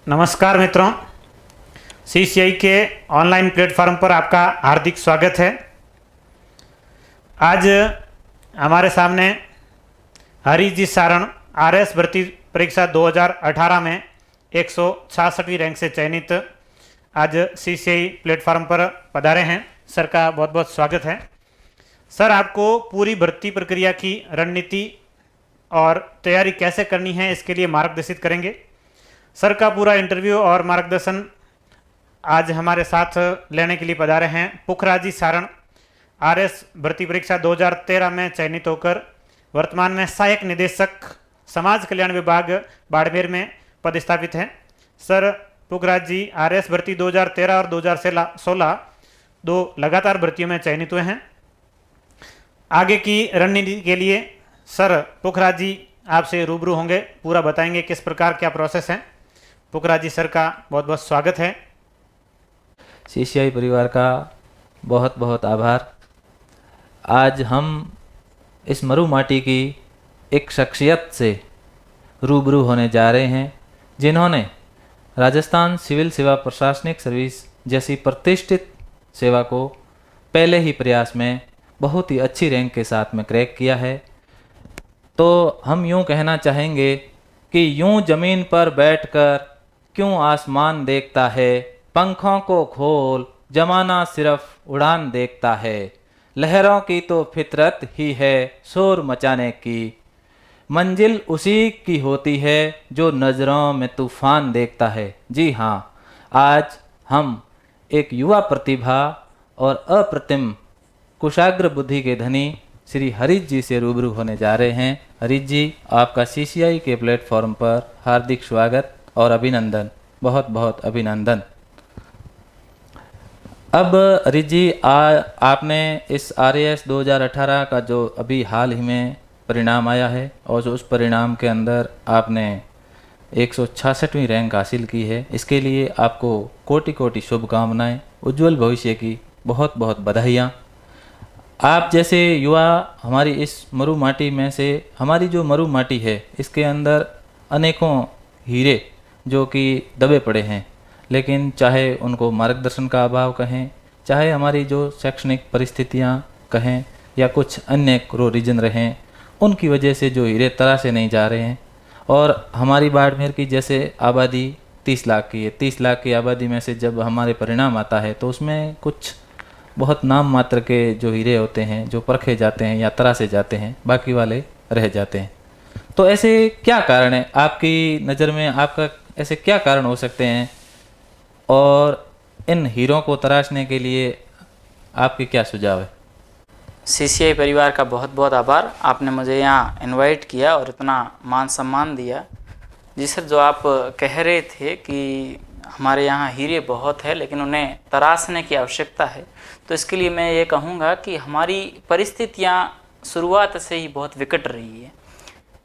नमस्कार मित्रों, सीसीआई के ऑनलाइन प्लेटफॉर्म पर आपका हार्दिक स्वागत है। आज हमारे सामने हरीश जी सारण आरएस भर्ती परीक्षा 2018 में 166वीं रैंक से चयनित आज सीसीआई प्लेटफॉर्म पर पधारे हैं। सर का बहुत बहुत स्वागत है। सर आपको पूरी भर्ती प्रक्रिया की रणनीति और तैयारी कैसे करनी है इसके लिए मार्गदर्शित करेंगे। सर का पूरा इंटरव्यू और मार्गदर्शन आज हमारे साथ लेने के लिए पधारे हैं पुखराज जी सारण आरएस भर्ती परीक्षा 2013 में चयनित होकर वर्तमान में सहायक निदेशक समाज कल्याण विभाग बाड़मेर में पदस्थापित हैं। सर पुखराज जी आरएस भर्ती 2013 और 2016 दो लगातार भर्तियों में चयनित हुए हैं। आगे की रणनीति के लिए सर पुखराज जी आपसे रूबरू होंगे, पूरा बताएंगे किस प्रकार क्या प्रोसेस है। पुखराज जी सर का बहुत बहुत स्वागत है। सीसीआई परिवार का बहुत बहुत आभार। आज हम इस मरु माटी की एक शख्सियत से रूबरू होने जा रहे हैं जिन्होंने राजस्थान सिविल सेवा प्रशासनिक सर्विस जैसी प्रतिष्ठित सेवा को पहले ही प्रयास में बहुत ही अच्छी रैंक के साथ में क्रैक किया है। तो हम यूं कहना चाहेंगे कि यूं ज़मीन पर बैठकर क्यों आसमान देखता है, पंखों को खोल जमाना सिर्फ उड़ान देखता है, लहरों की तो फितरत ही है शोर मचाने की, मंजिल उसी की होती है जो नज़रों में तूफान देखता है। जी हाँ, आज हम एक युवा प्रतिभा और अप्रतिम कुशाग्र बुद्धि के धनी श्री हरीश जी से रूबरू होने जा रहे हैं। हरीश जी, आपका सीसीआई के प्लेटफॉर्म पर हार्दिक स्वागत और अभिनंदन, बहुत बहुत अभिनंदन। अब हरीश जी, आपने इस आरएएस 2018 का जो अभी हाल ही में परिणाम आया है और उस परिणाम के अंदर आपने 166वीं रैंक हासिल की है, इसके लिए आपको कोटि कोटि शुभकामनाएं, उज्जवल भविष्य की बहुत बहुत बधाइयाँ। आप जैसे युवा हमारी इस मरु माटी में से, हमारी जो मरु माटी है इसके अंदर अनेकों हीरे जो कि दबे पड़े हैं, लेकिन चाहे उनको मार्गदर्शन का अभाव कहें, चाहे हमारी जो शैक्षणिक परिस्थितियां कहें या कुछ अन्य रीजन रहें, उनकी वजह से जो हीरे तराशे नहीं जा रहे हैं। और हमारी बाड़मेर की जैसे आबादी 30 लाख की है, 30 लाख की आबादी में से जब हमारे परिणाम आता है तो उसमें कुछ बहुत नाम मात्र के जो हीरे होते हैं जो परखे जाते हैं या तराशे जाते हैं, बाकी वाले रह जाते हैं। तो ऐसे क्या कारण है आपकी नज़र में, आपका ऐसे क्या कारण हो सकते हैं और इन हीरों को तराशने के लिए आपके क्या सुझाव है? सीसीआई परिवार का बहुत बहुत आभार, आपने मुझे यहाँ इनवाइट किया और इतना मान सम्मान दिया। जी सर, जो आप कह रहे थे कि हमारे यहाँ हीरे बहुत है लेकिन उन्हें तराशने की आवश्यकता है, तो इसके लिए मैं ये कहूँगा कि हमारी परिस्थितियाँ शुरुआत से ही बहुत विकट रही है,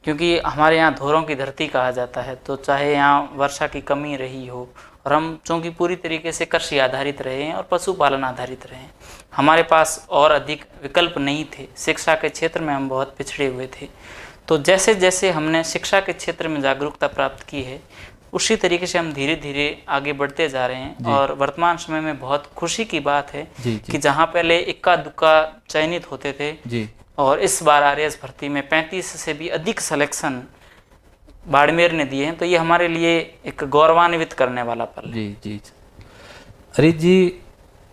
क्योंकि हमारे यहाँ धोरों की धरती कहा जाता है। तो चाहे यहाँ वर्षा की कमी रही हो और हम चूँकि पूरी तरीके से कृषि आधारित रहे हैं और पशुपालन आधारित रहे हैं, हमारे पास और अधिक विकल्प नहीं थे। शिक्षा के क्षेत्र में हम बहुत पिछड़े हुए थे। तो जैसे जैसे हमने शिक्षा के क्षेत्र में जागरूकता प्राप्त की है, उसी तरीके से हम धीरे धीरे आगे बढ़ते जा रहे हैं। और वर्तमान समय में बहुत खुशी की बात है कि जहाँ पहले इक्का दुक्का चयनित होते थे और इस बार आरएएस भर्ती में 35 से भी अधिक सिलेक्शन बाड़मेर ने दिए हैं, तो ये हमारे लिए एक गौरवान्वित करने वाला पल है। जी जी हरीश जी,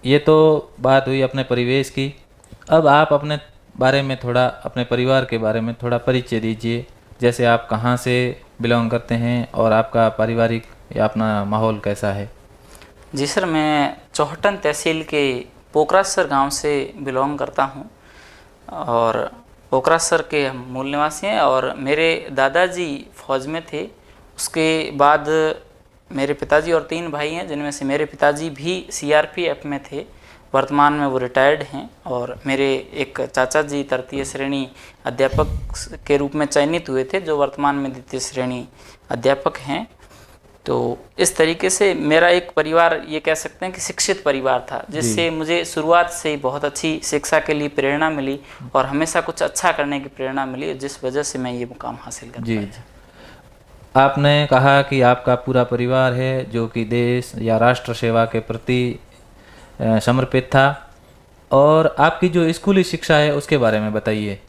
ये तो बात हुई अपने परिवेश की। अब आप अपने बारे में थोड़ा, अपने परिवार के बारे में थोड़ा परिचय दीजिए। जैसे आप कहाँ से बिलोंग करते हैं और आपका पारिवारिक या अपना माहौल कैसा है? जी सर, मैं चौहटन तहसील के पोखरासर गांव से बिलोंग करता हूं और पोखरासर के हम मूल निवासी हैं। और मेरे दादाजी फौज में थे, उसके बाद मेरे पिताजी और 3 भाई हैं, जिनमें से मेरे पिताजी भी सीआरपीएफ में थे, वर्तमान में वो रिटायर्ड हैं। और मेरे एक चाचा जी तृतीय श्रेणी अध्यापक के रूप में चयनित हुए थे, जो वर्तमान में द्वितीय श्रेणी अध्यापक हैं। तो इस तरीके से मेरा एक परिवार, ये कह सकते हैं कि शिक्षित परिवार था, जिससे मुझे शुरुआत से ही बहुत अच्छी शिक्षा के लिए प्रेरणा मिली और हमेशा कुछ अच्छा करने की प्रेरणा मिली, जिस वजह से मैं ये मुकाम हासिल कर पाया। आपने कहा कि आपका पूरा परिवार है जो कि देश या राष्ट्र सेवा के प्रति समर्पित था, और आपकी जो स्कूली शिक्षा है उसके बारे में बताइए।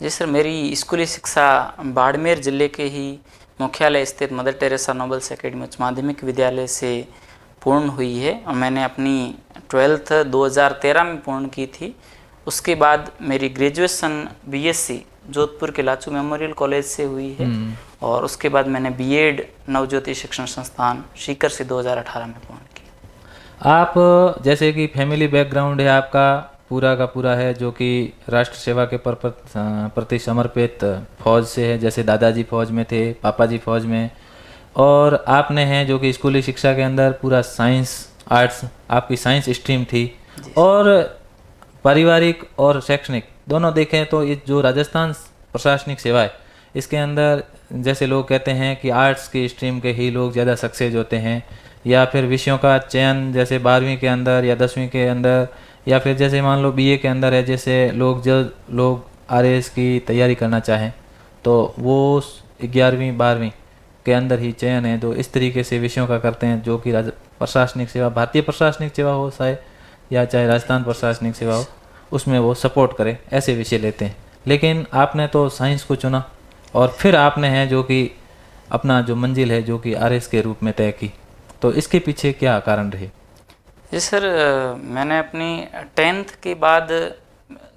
जी सर, मेरी स्कूली शिक्षा बाड़मेर जिले के ही मुख्यालय स्थित मदर टेरेसा नोबल्स एकेडमी उच्च माध्यमिक विद्यालय से पूर्ण हुई है और मैंने अपनी 12th 2013 में पूर्ण की थी। उसके बाद मेरी ग्रेजुएशन बीएससी जोधपुर के लाचू मेमोरियल कॉलेज से हुई है और उसके बाद मैंने बीएड नवज्योति शिक्षण संस्थान सीकर से 2018 में पूर्ण की। आप जैसे कि फैमिली बैकग्राउंड है आपका पूरा का पूरा है जो कि राष्ट्र सेवा के प्रति समर्पित फौज से है, जैसे दादाजी फौज में थे, पापा जी फौज में, और आपने हैं जो कि स्कूली शिक्षा के अंदर पूरा साइंस आर्ट्स, आपकी साइंस स्ट्रीम थी। और पारिवारिक और शैक्षणिक दोनों देखें तो ये जो राजस्थान प्रशासनिक सेवा है इसके अंदर जैसे लोग कहते हैं कि आर्ट्स की स्ट्रीम के ही लोग ज़्यादा सक्सेस होते हैं, या फिर विषयों का चयन जैसे 12वीं के अंदर या 10वीं के अंदर, या फिर जैसे मान लो बीए के अंदर है, जैसे लोग आरएएस की तैयारी करना चाहें तो वो 11वीं 12वीं के अंदर ही चयन है, जो इस तरीके से विषयों का करते हैं जो कि प्रशासनिक सेवा, भारतीय प्रशासनिक सेवा हो शायद या चाहे राजस्थान प्रशासनिक सेवा हो, उसमें वो सपोर्ट करे ऐसे विषय लेते हैं। लेकिन आपने तो साइंस को चुना और फिर आपने है जो कि अपना जो मंजिल है जो कि आरएएस के रूप में तय की, तो इसके पीछे क्या कारण रहे? जी सर, मैंने अपनी 10th के बाद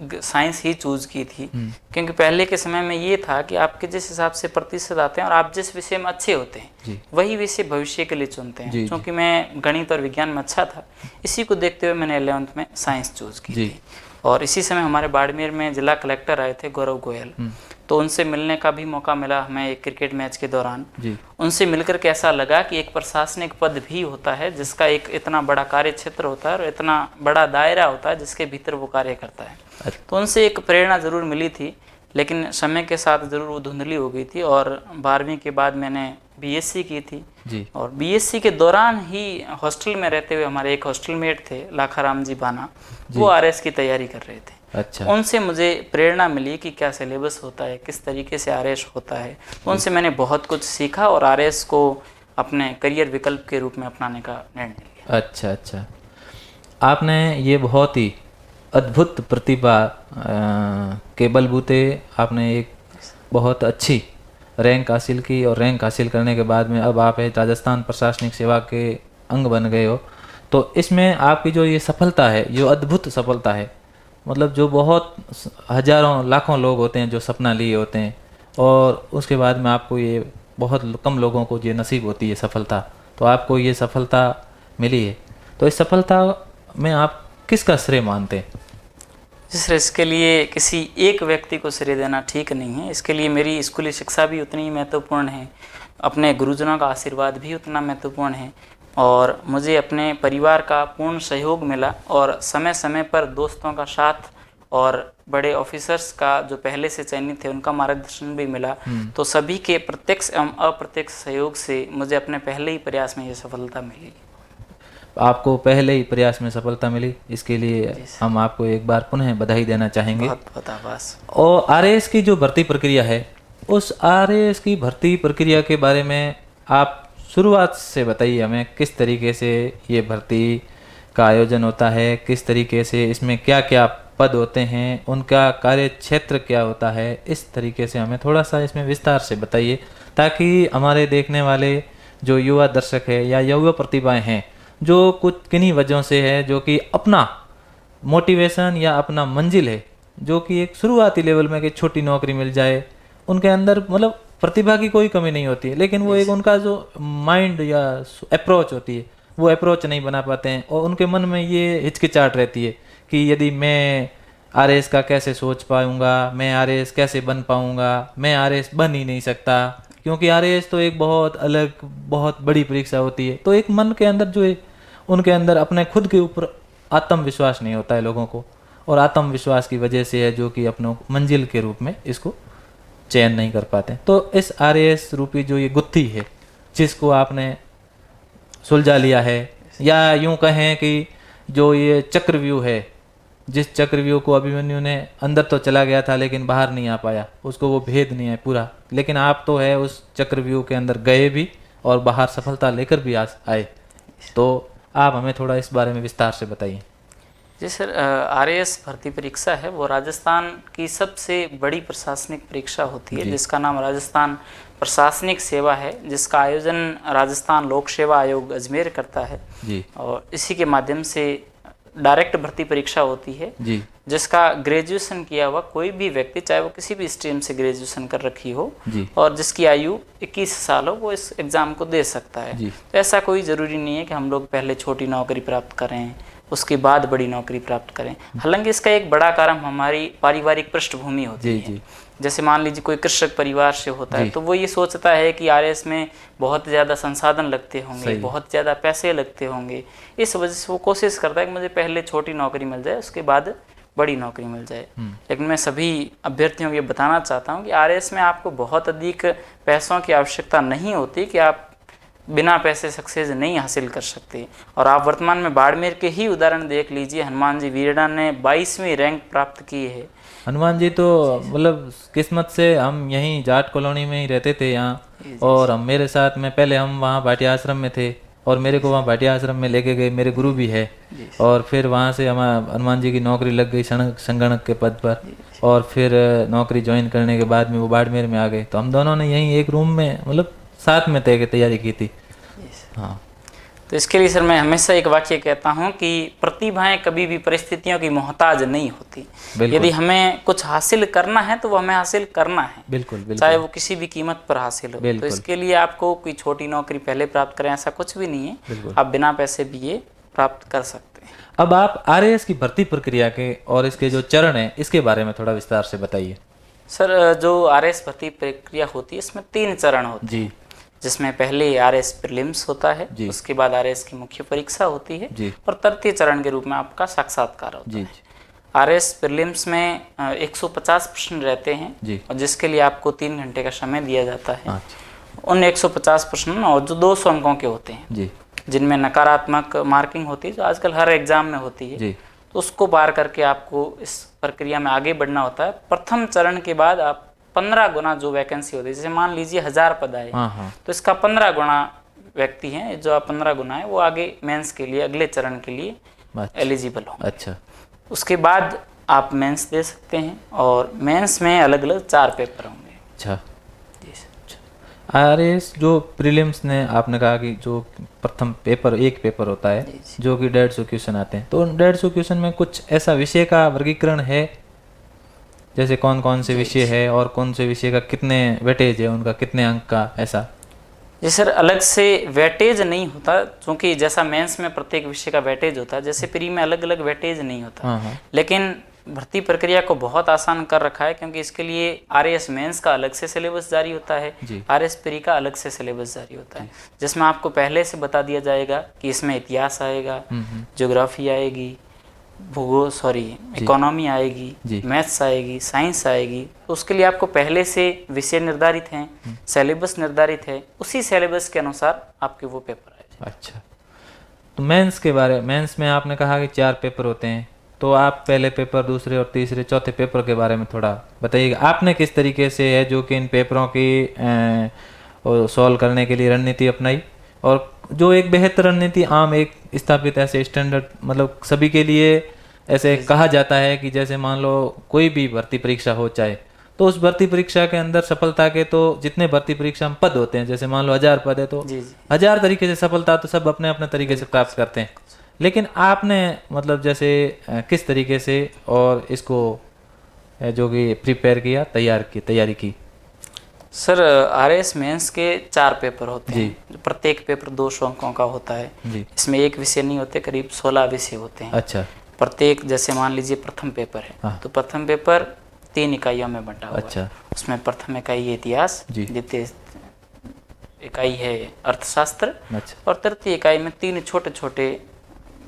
साइंस ही चूज़ की थी क्योंकि पहले के समय में ये था कि आपके जिस हिसाब से प्रतिशत आते हैं और आप जिस विषय में अच्छे होते हैं वही विषय भविष्य के लिए चुनते हैं। क्योंकि मैं गणित और विज्ञान में अच्छा था, इसी को देखते हुए मैंने 11th में साइंस चूज़ की थी। और इसी समय हमारे बाड़मेर में जिला कलेक्टर आए थे गौरव गोयल, तो उनसे मिलने का भी मौका मिला हमें एक क्रिकेट मैच के दौरान। उनसे मिलकर के ऐसा लगा कि एक प्रशासनिक पद भी होता है जिसका एक इतना बड़ा कार्य क्षेत्र होता है और इतना बड़ा दायरा होता है जिसके भीतर वो कार्य करता है। तो उनसे एक प्रेरणा ज़रूर मिली थी, लेकिन समय के साथ ज़रूर वो धुंधली हो गई थी। और 12वीं के बाद मैंने बीएससी की थी और बीएससी के दौरान ही हॉस्टल में रहते हुए हमारे एक हॉस्टल मेट थे लाखाराम जी बाना, वो आरएस की तैयारी कर रहे थे। अच्छा। उनसे मुझे प्रेरणा मिली कि क्या सिलेबस होता है, किस तरीके से आरएस होता है। उनसे मैंने बहुत कुछ सीखा और आरएस को अपने करियर विकल्प के रूप में अपनाने का निर्णय लिया। अच्छा अच्छा, आपने ये बहुत ही अद्भुत प्रतिभा के बलबूते आपने एक बहुत अच्छी रैंक हासिल की और रैंक हासिल करने के बाद में अब आप राजस्थान प्रशासनिक सेवा के अंग बन गए हो। तो इसमें आपकी जो ये सफलता है, जो अद्भुत सफलता है, मतलब जो बहुत हजारों लाखों लोग होते हैं जो सपना लिए होते हैं और उसके बाद में आपको ये बहुत कम लोगों को ये नसीब होती है सफलता, तो आपको ये सफलता मिली है। तो इस सफलता में आप किसका श्रेय मानते हैं? सर, इसके लिए किसी एक व्यक्ति को श्रेय देना ठीक नहीं है। इसके लिए मेरी स्कूली शिक्षा भी उतनी ही महत्वपूर्ण है, अपने गुरुजनों का आशीर्वाद भी उतना महत्वपूर्ण है और मुझे अपने परिवार का पूर्ण सहयोग मिला और समय समय पर दोस्तों का साथ और बड़े ऑफिसर्स का जो पहले से चयनित थे उनका मार्गदर्शन भी मिला। तो सभी के प्रत्यक्ष एवं अप्रत्यक्ष सहयोग से मुझे अपने पहले ही प्रयास में ये सफलता मिली। आपको पहले ही प्रयास में सफलता मिली, इसके लिए हम आपको एक बार पुनः बधाई देना चाहेंगे। बहुत बहुत आभार। और आरएएस की जो भर्ती प्रक्रिया है, उस आरएएस की भर्ती प्रक्रिया के बारे में आप शुरुआत से बताइए हमें, किस तरीके से ये भर्ती का आयोजन होता है, किस तरीके से इसमें क्या क्या पद होते हैं, उनका कार्य क्षेत्र क्या होता है, इस तरीके से हमें थोड़ा सा इसमें विस्तार से बताइए ताकि हमारे देखने वाले जो युवा दर्शक है या युवा प्रतिभाएं हैं जो कुछ किन्हीं वजहों से है, जो कि अपना मोटिवेशन या अपना मंजिल है, जो कि एक शुरुआती लेवल में कि छोटी नौकरी मिल जाए, उनके अंदर मतलब प्रतिभा की कोई कमी नहीं होती है, लेकिन वो एक उनका जो माइंड या अप्रोच होती है वो अप्रोच नहीं बना पाते हैं और उनके मन में ये हिचकिचाहट रहती है कि यदि मैं आरएएस का कैसे सोच पाऊंगा, मैं आरएएस कैसे बन पाऊंगा, मैं आरएएस बन ही नहीं सकता, क्योंकि आरएएस तो एक बहुत अलग बहुत बड़ी परीक्षा होती है। तो एक मन के अंदर जो है उनके अंदर अपने खुद के ऊपर आत्मविश्वास नहीं होता है लोगों को, और आत्मविश्वास की वजह से है जो कि अपनों मंजिल के रूप में इसको चयन नहीं कर पाते। तो इस आरएएस रूपी जो ये गुत्थी है जिसको आपने सुलझा लिया है, या यूं कहें कि जो ये चक्रव्यूह है जिस चक्रव्यूह को अभिमन्यु ने अंदर तो चला गया था लेकिन बाहर नहीं आ पाया, उसको वो भेद नहीं है पूरा, लेकिन आप तो है उस चक्रव्यूह के अंदर गए भी और बाहर सफलता लेकर भी आए। तो आप हमें थोड़ा इस बारे में विस्तार से बताइए। जी सर, आरएएस भर्ती परीक्षा है वो राजस्थान की सबसे बड़ी प्रशासनिक परीक्षा होती है, जिसका नाम राजस्थान प्रशासनिक सेवा है, जिसका आयोजन राजस्थान लोक सेवा आयोग अजमेर करता है जी। और इसी के माध्यम से डायरेक्ट भर्ती परीक्षा होती है जी। जिसका ग्रेजुएशन किया हुआ कोई भी व्यक्ति, चाहे वो किसी भी स्ट्रीम से ग्रेजुएशन कर रखी हो जी। और जिसकी आयु 21 साल हो, वो इस एग्ज़ाम को दे सकता है। तो ऐसा कोई ज़रूरी नहीं है कि हम लोग पहले छोटी नौकरी प्राप्त करें उसके बाद बड़ी नौकरी प्राप्त करें। हालांकि इसका एक बड़ा कारण हमारी पारिवारिक पृष्ठभूमि होती है। जैसे मान लीजिए कोई कृषक परिवार से होता है तो वो ये सोचता है कि आरएएस में बहुत ज़्यादा संसाधन लगते होंगे, बहुत ज़्यादा पैसे लगते होंगे, इस वजह से वो कोशिश करता है कि मुझे पहले छोटी नौकरी मिल जाए उसके बाद बड़ी नौकरी मिल जाए। लेकिन मैं सभी अभ्यर्थियों को ये बताना चाहता हूँ कि आरएएस में आपको बहुत अधिक पैसों की आवश्यकता नहीं होती, कि आप बिना पैसे सक्सेस नहीं हासिल कर सकते। और आप वर्तमान में बाड़मेर के ही उदाहरण देख लीजिए, हनुमान जी वीरडा ने 22वीं रैंक प्राप्त की है। हनुमान जी तो मतलब किस्मत से हम यहीं जाट कॉलोनी में ही रहते थे यहाँ, और हम मेरे साथ में पहले हम वहाँ भाटिया आश्रम में थे और मेरे को वहाँ भाटिया आश्रम में लेके गए, मेरे गुरु भी है, और फिर वहाँ से हमारा हनुमान जी की नौकरी लग गई संगणक के पद पर, और फिर नौकरी ज्वाइन करने के बाद में वो बाड़मेर में आ गए। तो हम दोनों ने यहीं एक रूम में मतलब साथ में तैयारी की थी। हाँ, तो इसके लिए सर मैं हमेशा एक वाक्य कहता हूँ कि प्रतिभाएं कभी भी परिस्थितियों की मोहताज नहीं होती। यदि हमें कुछ हासिल करना है तो वो हमें हासिल करना है, बिल्कुल, चाहे वो किसी भी कीमत पर हासिल हो। तो इसके लिए आपको कोई छोटी नौकरी पहले प्राप्त करें ऐसा कुछ भी नहीं है, आप बिना पैसे भी ये प्राप्त कर सकते हैं। अब आप आरएएस की भर्ती प्रक्रिया के और इसके जो चरण है इसके बारे में थोड़ा विस्तार से बताइए। सर, जो आरएएस भर्ती प्रक्रिया होती है इसमें 3 चरण होते हैं, जिसमें पहले आरएएस प्रीलिम्स होता है, उसके बाद आरएएस की मुख्य परीक्षा होती है और तृतीय चरण के रूप में आपका साक्षात्कार होता है। आरएएस प्रीलिम्स में 150 प्रश्न रहते हैं और जिसके लिए आपको 3 घंटे का समय दिया जाता है। उन 150 प्रश्न और जो 200 अंकों के होते हैं, जिनमें नकारात्मक मार्किंग होती है जो आजकल हर एग्जाम में होती है, तो उसको पार करके आपको इस प्रक्रिया में आगे बढ़ना होता है। प्रथम चरण के बाद आप 15 गुना जो वैकेंसी होती है, जैसे मान लीजिए 1000 पद आए तो इसका 15 गुना व्यक्ति हैं, जो आप 15 गुना है वो आगे मेंस के लिए अगले चरण के लिए एलिजिबल हो। अच्छा, उसके बाद आप मेंस दे सकते हैं और मेंस में अलग अलग 4 पेपर होंगे। अच्छा, आरएएस जो प्रीलिम्स ने आपने कहा कि जो प्रथम पेपर एक पेपर होता है जो कि 150 क्वेश्चन आते हैं, तो 150 क्वेश्चन में कुछ ऐसा विषय का वर्गीकरण है, जैसे कौन कौन से विषय है और कौन से विषय का कितने वेटेज है, उनका कितने अंक का, ऐसा? जी सर, अलग से वेटेज नहीं होता, क्योंकि जैसा मेंस में प्रत्येक विषय का वेटेज होता है, जैसे प्री में अलग अलग वेटेज नहीं होता। लेकिन भर्ती प्रक्रिया को बहुत आसान कर रखा है, क्योंकि इसके लिए आरएएस मेंस का अलग से सिलेबस जारी होता है, आरएएस प्री का अलग से सिलेबस जारी होता है, जिसमें आपको पहले से बता दिया जाएगा कि इसमें इतिहास आएगा, ज्योग्राफी आएगी, इकोनॉमी आएगी, मैथ्स आएगी, साइंस आएगी। तो उसके लिए आपको पहले से विषय निर्धारित हैं, सिलेबस निर्धारित है, उसी सिलेबस के अनुसार आपके वो पेपर आए। अच्छा, तो मेंस में आपने कहा कि 4 पेपर होते हैं, तो आप पहले पेपर, दूसरे और तीसरे चौथे पेपर के बारे में थोड़ा बताइएगा। आपने किस तरीके से है जो कि इन पेपरों की सॉल्व करने के लिए रणनीति अपनाई, और जो एक बेहतर रणनीति आम एक स्थापित ऐसे स्टैंडर्ड मतलब सभी के लिए ऐसे कहा जाता है कि जैसे मान लो कोई भी भर्ती परीक्षा हो चाहे, तो उस भर्ती परीक्षा के अंदर सफलता के तो जितने भर्ती परीक्षा में पद होते हैं, जैसे मान लो 1000 पद है तो 1000 तरीके से सफलता तो सब अपने अपने तरीके से प्राप्त करते हैं, लेकिन आपने मतलब जैसे किस तरीके से और इसको जो कि प्रिपेयर किया, तैयारी की? सर, आरएएस मेंस के 4 पेपर होते हैं, प्रत्येक पेपर 200 अंकों का होता है। इसमें एक विषय नहीं होते, करीब 16 विषय होते हैं। अच्छा, प्रत्येक, जैसे मान लीजिए प्रथम पेपर है, तो प्रथम पेपर 3 इकाइयों में बंटा हुआ है। उसमें प्रथम इकाई है इतिहास, द्वितीय इकाई है अर्थशास्त्र, और तृतीय इकाई में 3 छोटे छोटे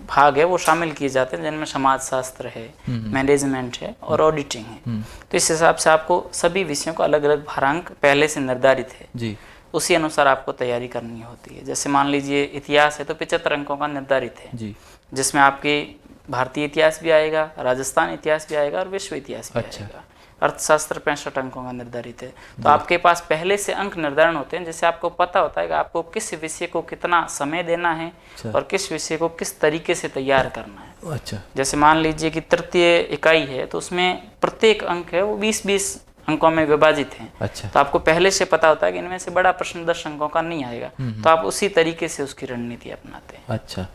भाग है वो शामिल किए जाते हैं, जिनमें समाजशास्त्र है, मैनेजमेंट है और ऑडिटिंग है। तो इस हिसाब से आपको सभी विषयों का अलग अलग भारांक पहले से निर्धारित है, उसी अनुसार आपको तैयारी करनी होती है। जैसे मान लीजिए इतिहास है तो 75 अंकों का निर्धारित है, जिसमें आपके भारतीय इतिहास भी आएगा, राजस्थान इतिहास भी आएगा और विश्व इतिहास भी अच्छा। आएगा। अर्थशास्त्र 65 अंकों का निर्धारित है। तो आपके पास पहले से अंक निर्धारण होते हैं, जैसे आपको पता होता है कि आपको किस विषय को कितना समय देना है और किस विषय को किस तरीके से तैयार करना है। अच्छा। जैसे मान लीजिए कि तृतीय इकाई है, तो उसमें प्रत्येक अंक है वो 20-20 अंकों में विभाजित हैं। अच्छा। तो आपको पहले से पता होता है कि इनमें से बड़ा प्रश्न 10 अंकों का नहीं आएगा, तो आप उसी तरीके से उसकी रणनीति अपनाते हैं। अच्छा,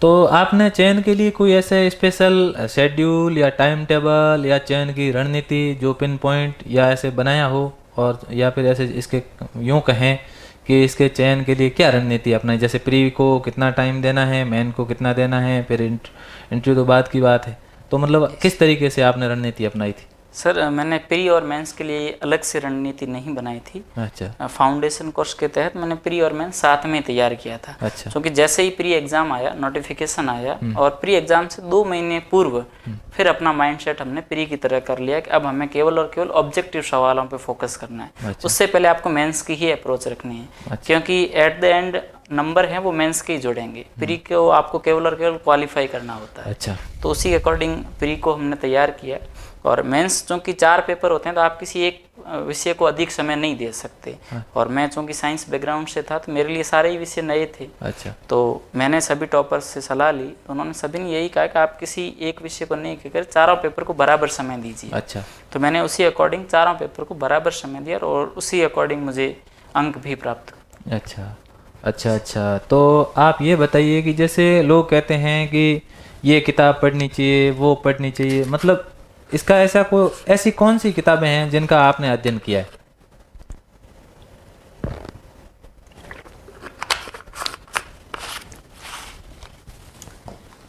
तो आपने चयन के लिए कोई ऐसे स्पेशल शेड्यूल या टाइम टेबल या चयन की रणनीति जो पिन पॉइंट या ऐसे बनाया हो, और या फिर ऐसे इसके यूँ कहें कि इसके चयन के लिए क्या रणनीति अपनाई, जैसे प्री को कितना टाइम देना है, मेन को कितना देना है, फिर इंटरव्यू तो बाद की बात है, तो मतलब किस तरीके से आपने रणनीति अपनाई थी? सर मैंने प्री और मेंस के लिए अलग से रणनीति नहीं बनाई थी। अच्छा। फाउंडेशन कोर्स के तहत मैंने प्री और मेंस साथ में तैयार किया था। अच्छा। क्योंकि जैसे ही प्री एग्जाम आया, नोटिफिकेशन आया, और प्री एग्जाम से 2 महीने पूर्व फिर अपना माइंडसेट हमने प्री की तरह कर लिया कि अब हमें केवल और केवल ऑब्जेक्टिव सवालों पे फोकस करना है। अच्छा। उससे पहले आपको मेंस की ही अप्रोच रखनी है। अच्छा। क्योंकि एट द एंड नंबर है वो मेंस के ही जुड़ेंगे, प्री को आपको केवल और केवल क्वालिफाई करना होता है। अच्छा। तो उसी के अकॉर्डिंग प्री को हमने तैयार किया। और मेंस चूँकि 4 पेपर होते हैं, तो आप किसी एक विषय को अधिक समय नहीं दे सकते। और मैं चूँकि साइंस बैकग्राउंड से था, तो मेरे लिए सारे ही विषय नए थे। अच्छा। तो मैंने सभी टॉपर्स से सलाह ली, तो उन्होंने सभी ने यही कहा कि आप किसी एक विषय को नहीं कहकर चारों पेपर को बराबर समय दीजिए। अच्छा। तो मैंने उसी अकॉर्डिंग चारों पेपर को बराबर समय दिया और उसी अकॉर्डिंग मुझे अंक भी प्राप्त हुए। अच्छा। अच्छा। अच्छा, तो आप ये बताइए कि जैसे लोग कहते हैं कि ये किताब पढ़नी चाहिए, वो पढ़नी चाहिए, मतलब इसका ऐसी कौन सी किताबें हैं जिनका आपने अध्ययन किया है?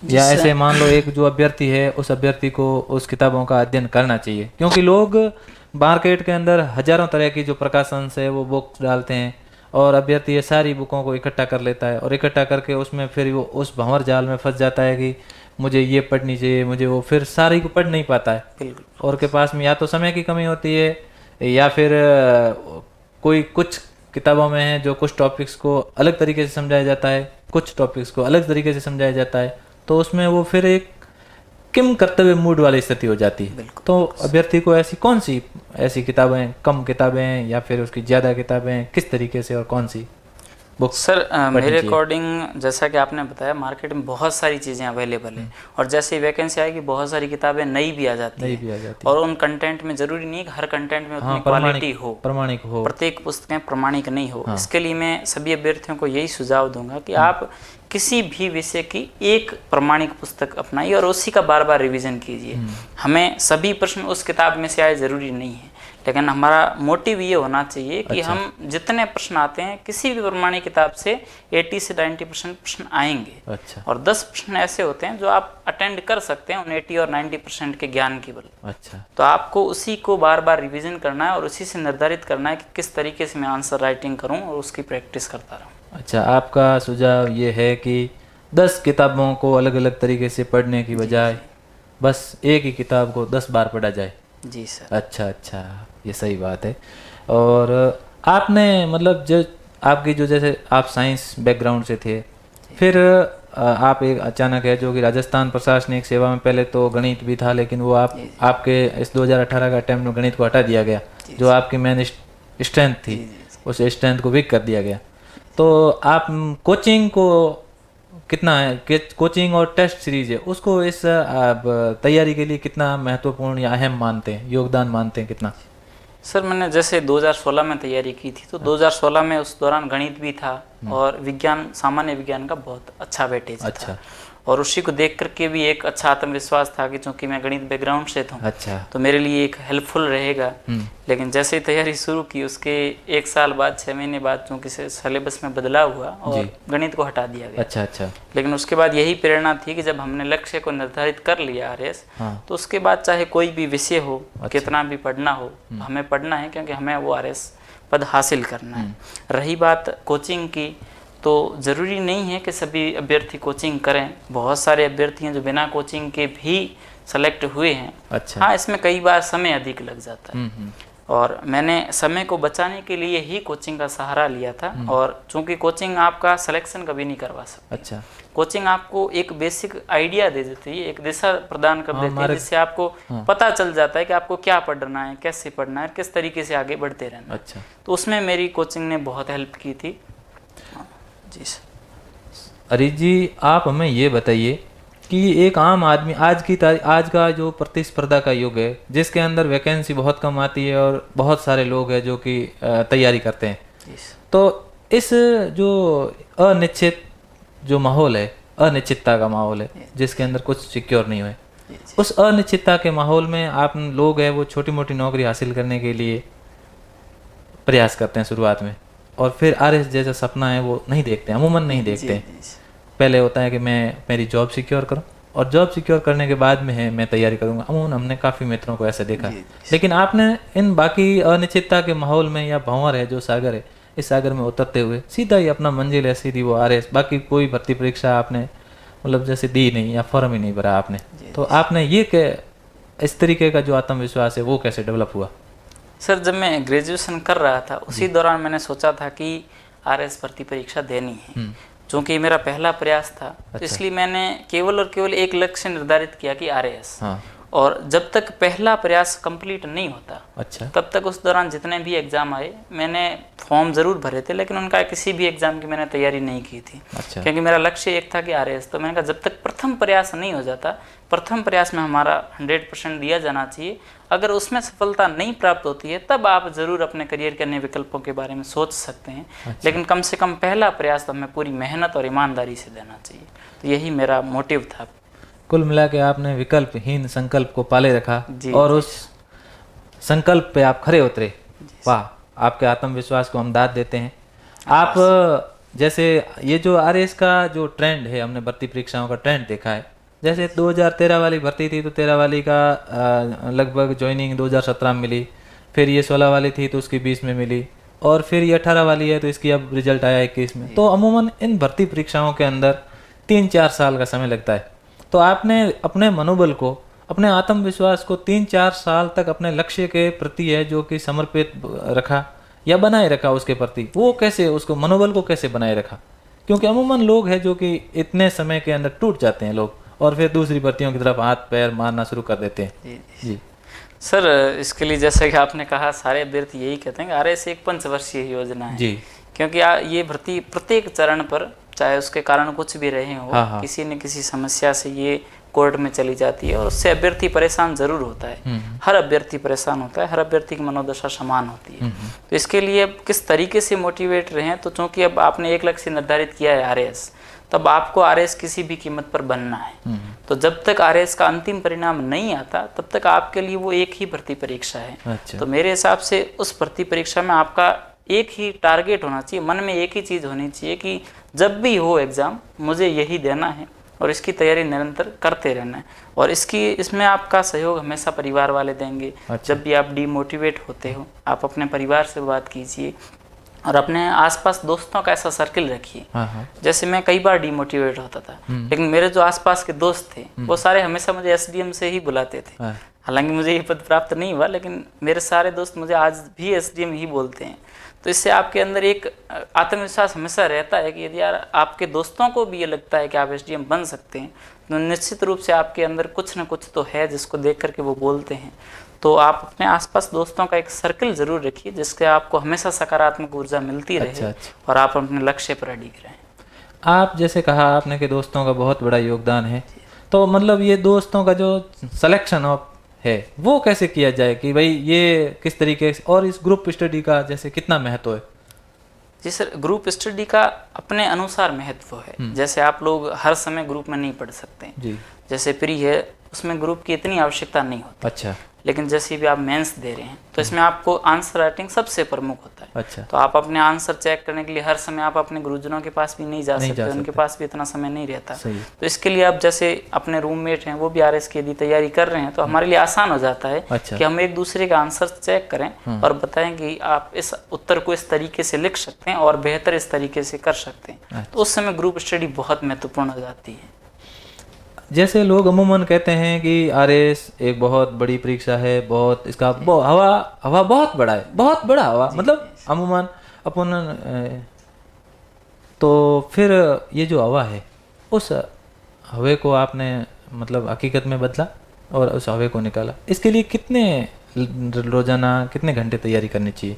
या ऐसे मान लो एक जो अभ्यर्थी है, उस अभ्यर्थी को उस किताबों का अध्ययन करना चाहिए, क्योंकि लोग मार्केट के अंदर हजारों तरह की जो प्रकाशन से वो बुक्स डालते हैं, और अभ्यर्थी ये सारी बुकों को इकट्ठा कर लेता है, और इकट्ठा करके उसमें फिर वो उस भंवर जाल में फंस जाता है कि मुझे ये पढ़नी चाहिए, मुझे वो, फिर सारी को पढ़ नहीं पाता है। बिल्कुल। और के पास में या तो समय की कमी होती है, या फिर कोई कुछ किताबों में है जो कुछ टॉपिक्स को अलग तरीके से समझाया जाता है, कुछ टॉपिक्स को अलग तरीके से समझाया जाता है, तो उसमें वो फिर एक किम कर्तव्य मूड वाली स्थिति हो जाती है। तो अभ्यर्थी को ऐसी कौन सी ऐसी किताबें, कम किताबें या फिर उसकी ज़्यादा किताबें, किस तरीके से और कौन सी बुक? सर मेरे अकॉर्डिंग जैसा कि आपने बताया, मार्केट में बहुत सारी चीज़ें अवेलेबल हैं, और जैसे ही वैकेंसी आएगी बहुत सारी किताबें नई भी आ जाती हैं। और उन कंटेंट में ज़रूरी नहीं कि हर कंटेंट में उतनी क्वालिटी हो, प्रमाणिक हो, प्रत्येक पुस्तकें प्रमाणिक नहीं हो। इसके लिए मैं सभी अभ्यर्थियों को यही सुझाव दूंगा कि आप किसी भी विषय की एक प्रमाणिक पुस्तक अपनाइए और उसी का बार बार रिवीजन कीजिए। हमें सभी प्रश्न उस किताब में से आए ज़रूरी नहीं है, लेकिन हमारा मोटिव ये होना चाहिए कि हम जितने प्रश्न आते हैं किसी भी प्रमाणिक किताब से 80 से 90% प्रश्न आएंगे। अच्छा। और 10 प्रश्न ऐसे होते हैं जो आप अटेंड कर सकते हैं उन 80 और 90% के ज्ञान की बल। अच्छा। तो आपको उसी को बार बार रिवीजन करना है और उसी से निर्धारित करना है कि किस तरीके से मैं आंसर राइटिंग करूं और उसकी प्रैक्टिस करता रहूं। अच्छा, आपका सुझाव ये है कि 10 किताबों को अलग अलग तरीके से पढ़ने की बजाय बस एक ही किताब को 10 बार पढ़ा जाए। जी सर। अच्छा। अच्छा, ये सही बात है। और आपने मतलब जो आपकी जो, जैसे आप साइंस बैकग्राउंड से थे, फिर आप एक अचानक है जो कि राजस्थान प्रशासनिक सेवा में पहले तो गणित भी था, लेकिन वो आपके इस 2018 का अटेम्प्ट में गणित को हटा दिया गया, जो आपकी मेन स्ट्रेंथ थी, उस स्ट्रेंथ को वीक कर दिया गया। तो आप कोचिंग को कितना है, कोचिंग और टेस्ट सीरीज है उसको इस आप तैयारी के लिए कितना महत्वपूर्ण या अहम मानते हैं, योगदान मानते हैं, कितना? सर मैंने जैसे 2016 में तैयारी की थी, तो 2016 में उस दौरान गणित भी था और विज्ञान, सामान्य विज्ञान का बहुत अच्छा वेटेज था, और उसी को देख करके भी एक अच्छा आत्मविश्वास था कि चूंकि मैं गणित बैकग्राउंड से था, अच्छा, तो मेरे लिए एक हेल्पफुल रहेगा। लेकिन जैसे ही तैयारी शुरू की, उसके 1 साल बाद, 6 महीने बाद चूंकि सिलेबस में बदलाव हुआ और गणित को हटा दिया गया। अच्छा अच्छा। लेकिन उसके बाद यही प्रेरणा थी कि जब हमने लक्ष्य को निर्धारित कर लिया आरएस, तो उसके बाद चाहे कोई भी विषय हो, कितना भी पढ़ना हो, हमें पढ़ना है, क्योंकि हमें वो आरएस पद हासिल करना है। रही बात कोचिंग की, तो ज़रूरी नहीं है कि सभी अभ्यर्थी कोचिंग करें। बहुत सारे अभ्यर्थी हैं जो बिना कोचिंग के भी सेलेक्ट हुए हैं। अच्छा। हाँ, इसमें कई बार समय अधिक लग जाता है, और मैंने समय को बचाने के लिए ही कोचिंग का सहारा लिया था। और चूंकि कोचिंग आपका सिलेक्शन कभी नहीं करवा सकती, अच्छा, कोचिंग आपको एक बेसिक आइडिया दे देती है, एक दिशा प्रदान कर देती है, जिससे आपको पता चल जाता है कि आपको क्या पढ़ना है, कैसे पढ़ना है, किस तरीके से आगे बढ़ते रहना है। अच्छा। तो उसमें मेरी कोचिंग ने बहुत हेल्प की थी। जी सर। अरिज जी, आप हमें ये बताइए कि एक आम आदमी आज का जो प्रतिस्पर्धा का युग है, जिसके अंदर वैकेंसी बहुत कम आती है और बहुत सारे लोग हैं जो कि तैयारी करते हैं, तो इस जो अनिश्चित जो माहौल है, अनिश्चितता का माहौल है, जिसके अंदर कुछ सिक्योर नहीं हुए, उस अनिश्चितता के माहौल में आप लोग हैं वो छोटी मोटी नौकरी हासिल करने के लिए प्रयास करते हैं शुरुआत में, और फिर आरएस जैसा सपना है वो नहीं देखते हैं, अमूमन नहीं देखते हैं। पहले होता है कि मेरी जॉब सिक्योर करूं, और जॉब सिक्योर करने के बाद में है मैं तैयारी करूंगा। अमूमन हमने काफ़ी मित्रों को ऐसा देखा। लेकिन आपने इन बाकी अनिश्चितता के माहौल में, या भंवर है जो सागर है, इस सागर में उतरते हुए सीधा ही अपना मंजिल है, सीधी वो आरएस, बाकी कोई भर्ती परीक्षा आपने मतलब जैसे दी नहीं या फॉर्म ही नहीं भरा आपने। तो आपने ये इस तरीके का जो आत्मविश्वास है वो कैसे डेवलप हुआ? सर, जब मैं ग्रेजुएशन कर रहा था उसी दौरान मैंने सोचा था कि आरएस भर्ती परीक्षा देनी है। चूँकि मेरा पहला प्रयास था, तो इसलिए मैंने केवल और केवल एक लक्ष्य निर्धारित किया कि आरएएस। और जब तक पहला प्रयास कंप्लीट नहीं होता, अच्छा, तब तक उस दौरान जितने भी एग्जाम आए मैंने फॉर्म जरूर भरे थे, लेकिन उनका किसी भी एग्जाम की मैंने तैयारी नहीं की थी। अच्छा। क्योंकि मेरा लक्ष्य एक था कि आरएएस। तो मैंने कहा जब तक प्रथम प्रयास नहीं हो जाता, प्रथम प्रयास में हमारा 100% दिया जाना चाहिए। अगर उसमें सफलता नहीं प्राप्त होती है तब आप जरूर अपने करियर के अन्य विकल्पों के बारे में सोच सकते हैं। अच्छा। लेकिन कम से कम पहला प्रयास तो हमें पूरी मेहनत और ईमानदारी से देना चाहिए। तो यही मेरा मोटिव था। कुल मिला के आपने विकल्पहीन संकल्प को पाले रखा और उस संकल्प पे आप खरे उतरे। वाह, आपके आत्मविश्वास को हम दाद देते हैं। आप जैसे ये जो आरएएस का जो ट्रेंड है, हमने भर्ती परीक्षाओं का ट्रेंड देखा है। जैसे 2013 वाली भर्ती थी तो 13 वाली का लगभग ज्वाइनिंग 2017 में मिली, फिर ये 16 वाली थी तो उसकी 20 में मिली, और फिर ये 18 वाली है तो इसकी अब रिजल्ट आया 21 में। तो अमूमन इन भर्ती परीक्षाओं के अंदर 3-4 साल का समय लगता है। तो आपने अपने मनोबल को, अपने आत्मविश्वास को 3-4 साल तक अपने लक्ष्य के प्रति है जो कि समर्पित रखा या बनाए रखा उसके प्रति, वो कैसे, उसको मनोबल को कैसे बनाए रखा? क्योंकि अमूमन लोग हैं जो कि इतने समय के अंदर टूट जाते हैं लोग, और फिर दूसरी भर्तियों की तरफ हाथ पैर मारना शुरू कर देते हैं। जी सर, इसके लिए जैसे कि आपने कहा, सारे अभ्यर्थी यही कहते हैं कि आरएएस एक पंचवर्षीय योजना है। जी, क्योंकि ये भर्ती प्रत्येक चरण पर, चाहे उसके कारण कुछ भी रहे हो, किसी न किसी समस्या से ये कोर्ट में चली जाती है और उससे अभ्यर्थी परेशान जरूर होता है। हर अभ्यर्थी परेशान होता है, हर अभ्यर्थी की मनोदशा समान होती है। तो इसके लिए अब किस तरीके से मोटिवेट रहें, तो चूंकि अब आपने एक लक्ष्य निर्धारित किया है आरएएस, तब आपको आरएएस किसी भी कीमत पर बनना है। तो जब तक आरएएस का अंतिम परिणाम नहीं आता तब तक आपके लिए वो एक ही भर्ती परीक्षा है। अच्छा। तो मेरे हिसाब से उस भर्ती परीक्षा में आपका एक ही टारगेट होना चाहिए, मन में एक ही चीज़ होनी चाहिए कि जब भी हो एग्ज़ाम मुझे यही देना है और इसकी तैयारी निरंतर करते रहना है। और इसमें आपका सहयोग हमेशा परिवार वाले देंगे। अच्छा। जब भी आप डीमोटिवेट होते हो, आप अपने परिवार से बात कीजिए और अपने आसपास दोस्तों का ऐसा सर्किल रखिए। जैसे मैं कई बार डीमोटिवेट होता था, लेकिन मेरे जो आसपास के दोस्त थे वो सारे हमेशा मुझे एसडीएम से ही बुलाते थे। हालांकि मुझे ये पद प्राप्त नहीं हुआ, लेकिन मेरे सारे दोस्त मुझे आज भी एसडीएम ही बोलते हैं। तो इससे आपके अंदर एक आत्मविश्वास हमेशा रहता है कि यदि यार आपके दोस्तों को भी ये लगता है कि आप एसडीएम बन सकते हैं, तो निश्चित रूप से आपके अंदर कुछ न कुछ तो है जिसको देख करके वो बोलते हैं। तो आप अपने आसपास दोस्तों का एक सर्कल जरूर रखिए जिससे आपको हमेशा सकारात्मक ऊर्जा मिलती रहे। और आप अपने लक्ष्य पर अडिग रहें। आप जैसे कहा आपने कि दोस्तों का बहुत बड़ा योगदान है, तो मतलब ये दोस्तों का जो सिलेक्शन ऑफ है वो कैसे किया जाए कि भाई ये किस तरीके से, और इस ग्रुप स्टडी का जैसे कितना महत्व है? जी सर, ग्रुप स्टडी का अपने अनुसार महत्व है। जैसे आप लोग हर समय ग्रुप में नहीं पढ़ सकते जी। जैसे प्री है उसमें ग्रुप की इतनी आवश्यकता नहीं होती। अच्छा। लेकिन जैसे भी आप मेंस दे रहे हैं तो इसमें आपको आंसर राइटिंग सबसे प्रमुख होता है। अच्छा। तो आप अपने आंसर चेक करने के लिए हर समय आप अपने गुरुजनों के पास भी नहीं जा सकते, उनके पास भी इतना समय नहीं रहता। तो इसके लिए आप जैसे अपने रूममेट हैं वो भी आरएएस की यदि तैयारी कर रहे हैं तो हमारे लिए आसान हो जाता है। अच्छा। कि हम एक दूसरे का आंसर चेक करें और बताएं कि आप इस उत्तर को इस तरीके से लिख सकते हैं और बेहतर इस तरीके से कर सकते हैं। तो उस समय ग्रुप स्टडी बहुत महत्वपूर्ण हो जाती है। जैसे लोग अमूमन कहते हैं कि आरएस एक बहुत बड़ी परीक्षा है, बहुत इसका हवा बहुत बड़ा है, बहुत बड़ा हवा, मतलब अमूमन अपन तो फिर ये जो हवा है उस हवे को आपने मतलब हकीकत में बदला और उस हवे को निकाला, इसके लिए कितने रोजाना कितने घंटे तैयारी करनी चाहिए?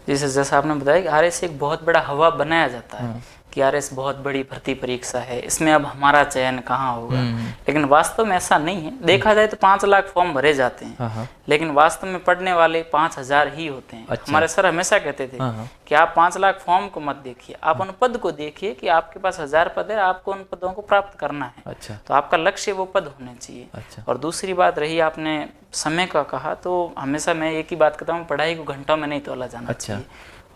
जैसा आपने बताया कि आरएस एक बहुत बड़ा हवा बनाया जाता है कि आरएस बहुत बड़ी भर्ती परीक्षा है, इसमें अब हमारा चयन कहाँ होगा। लेकिन वास्तव में ऐसा नहीं है। देखा जाए तो 5 लाख फॉर्म भरे जाते हैं, लेकिन वास्तव में पढ़ने वाले 5000 ही होते हैं। अच्छा। हमारे सर हमेशा कहते थे कि आप 5 लाख फॉर्म को मत देखिए, आप उन पद को देखिए कि आपके पास 1000 पद है, आपको उन पदों को प्राप्त करना है। अच्छा। तो आपका लक्ष्य वो पद होने चाहिए। अच्छा। और दूसरी बात रही आपने समय का कहा, तो हमेशा मैं एक ही बात कहता हूँ, पढ़ाई को घंटों में नहीं तोला जाना चाहिए।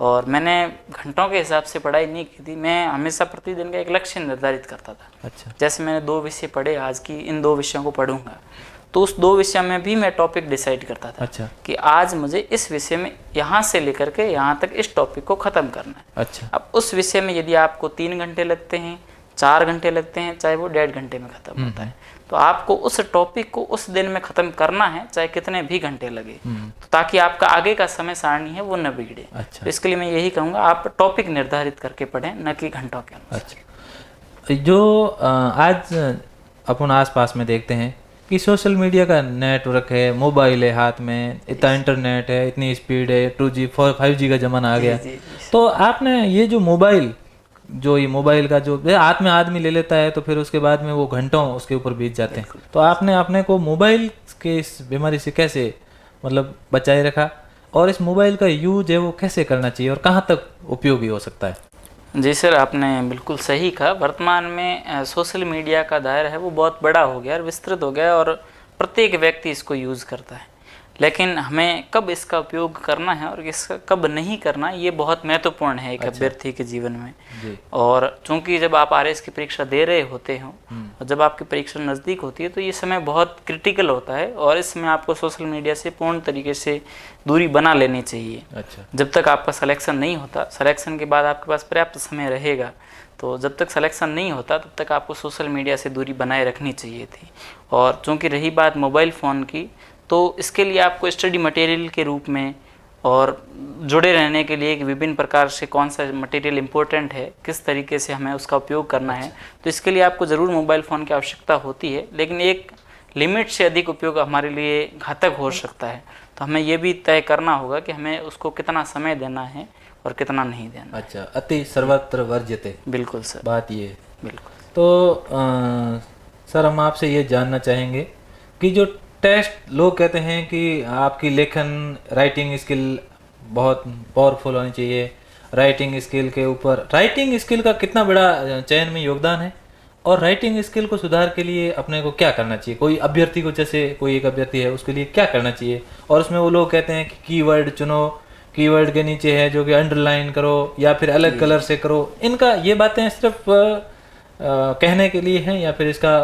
और मैंने घंटों के हिसाब से पढ़ाई नहीं की थी, मैं हमेशा प्रतिदिन का एक लक्ष्य निर्धारित करता था। अच्छा। जैसे मैंने 2 विषय पढ़े आज की, इन 2 विषयों को पढ़ूंगा, तो उस 2 विषय में भी मैं टॉपिक डिसाइड करता था। अच्छा। कि आज मुझे इस विषय में यहाँ से लेकर के यहाँ तक इस टॉपिक को ख़त्म करना है। अच्छा। अब उस विषय में यदि आपको 3 घंटे लगते हैं, 4 घंटे लगते हैं, चाहे वो 1.5 घंटे में ख़त्म होता है, तो आपको उस टॉपिक को उस दिन में ख़त्म करना है, चाहे कितने भी घंटे लगे, तो ताकि आपका आगे का समय सारणी है वो न बिगड़े। अच्छा। तो इसके लिए मैं यही कहूँगा, आप टॉपिक निर्धारित करके पढ़ें, न कि घंटों के अनुसार। अच्छा। जो आज अपन आसपास में देखते हैं कि सोशल मीडिया का नेटवर्क है, मोबाइल है हाथ में, इतना इंटरनेट है, इतनी स्पीड है, 2G 5G का ज़माना आ गया। तो आपने ये जो मोबाइल का जो हाथ में आदमी ले लेता है, तो फिर उसके बाद में वो घंटों उसके ऊपर बीत जाते हैं, तो आपने अपने को मोबाइल के इस बीमारी से कैसे मतलब बचाए रखा, और इस मोबाइल का यूज है वो कैसे करना चाहिए और कहाँ तक उपयोगी हो सकता है? जी सर, आपने बिल्कुल सही कहा। वर्तमान में सोशल मीडिया का दायरा है वो बहुत बड़ा हो गया और विस्तृत हो गया, और प्रत्येक व्यक्ति इसको यूज़ करता है। लेकिन हमें कब इसका उपयोग करना है और इसका कब नहीं करना, ये बहुत महत्वपूर्ण है एक अभ्यर्थी के जीवन में। और चूंकि जब आप आरएस की परीक्षा दे रहे होते हो और जब आपकी परीक्षा नज़दीक होती है, तो ये समय बहुत क्रिटिकल होता है, और इसमें आपको सोशल मीडिया से पूर्ण तरीके से दूरी बना लेनी चाहिए। अच्छा। जब तक आपका सिलेक्शन नहीं होता, सिलेक्शन के बाद आपके पास पर्याप्त समय रहेगा, तो जब तक सिलेक्शन नहीं होता तब तक आपको सोशल मीडिया से दूरी बनाए रखनी चाहिए थी। और चूँकि रही बात मोबाइल फ़ोन की, तो इसके लिए आपको स्टडी मटेरियल के रूप में और जुड़े रहने के लिए विभिन्न प्रकार से कौन सा मटेरियल इम्पोर्टेंट है, किस तरीके से हमें उसका उपयोग करना है, तो इसके लिए आपको ज़रूर मोबाइल फ़ोन की आवश्यकता होती है। लेकिन एक लिमिट से अधिक उपयोग हमारे लिए घातक हो सकता है, तो हमें ये भी तय करना होगा कि हमें उसको कितना समय देना है और कितना नहीं देना। अच्छा, अति सर्वत्र वर्ज्यते। बिल्कुल सर, बात ये। बिल्कुल। तो सर, हम आपसे ये जानना चाहेंगे कि जो टेस्ट लोग कहते हैं कि आपकी लेखन राइटिंग स्किल बहुत पावरफुल होनी चाहिए, राइटिंग स्किल के ऊपर, राइटिंग स्किल का कितना बड़ा चयन में योगदान है, और राइटिंग स्किल को सुधार के लिए अपने को क्या करना चाहिए? कोई अभ्यर्थी को, जैसे कोई एक अभ्यर्थी है, उसके लिए क्या करना चाहिए? और उसमें वो लोग कहते हैं कि कीवर्ड चुनो, कीवर्ड के नीचे है जो कि अंडरलाइन करो या फिर अलग कलर से करो। इनका ये बातें सिर्फ कहने के लिए हैं या फिर इसका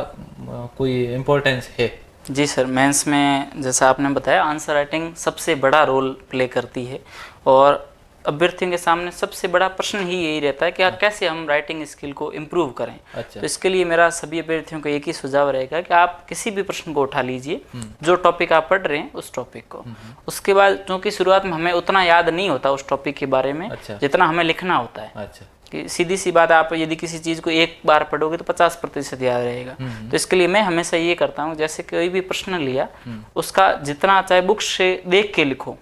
कोई इम्पोर्टेंस है? जी सर, मेंस में जैसा आपने बताया, आंसर राइटिंग सबसे बड़ा रोल प्ले करती है, और अभ्यर्थियों के सामने सबसे बड़ा प्रश्न ही यही रहता है कि कैसे हम राइटिंग स्किल को इम्प्रूव करें। अच्छा। तो इसके लिए मेरा सभी अभ्यर्थियों को एक ही सुझाव रहेगा कि आप किसी भी प्रश्न को उठा लीजिए, जो टॉपिक आप पढ़ रहे हैं उस टॉपिक को। उसके बाद क्योंकि शुरुआत में हमें उतना याद नहीं होता उस टॉपिक के बारे में, जितना हमें लिखना होता है। अच्छा। कि सीधी सी बात, आप यदि किसी चीज़ को एक बार पढ़ोगे तो 50% याद रहेगा। तो इसके लिए मैं हमेशा ये करता हूँ, जैसे कोई भी प्रश्न लिया, उसका जितना चाहे बुक से देख के लिखो,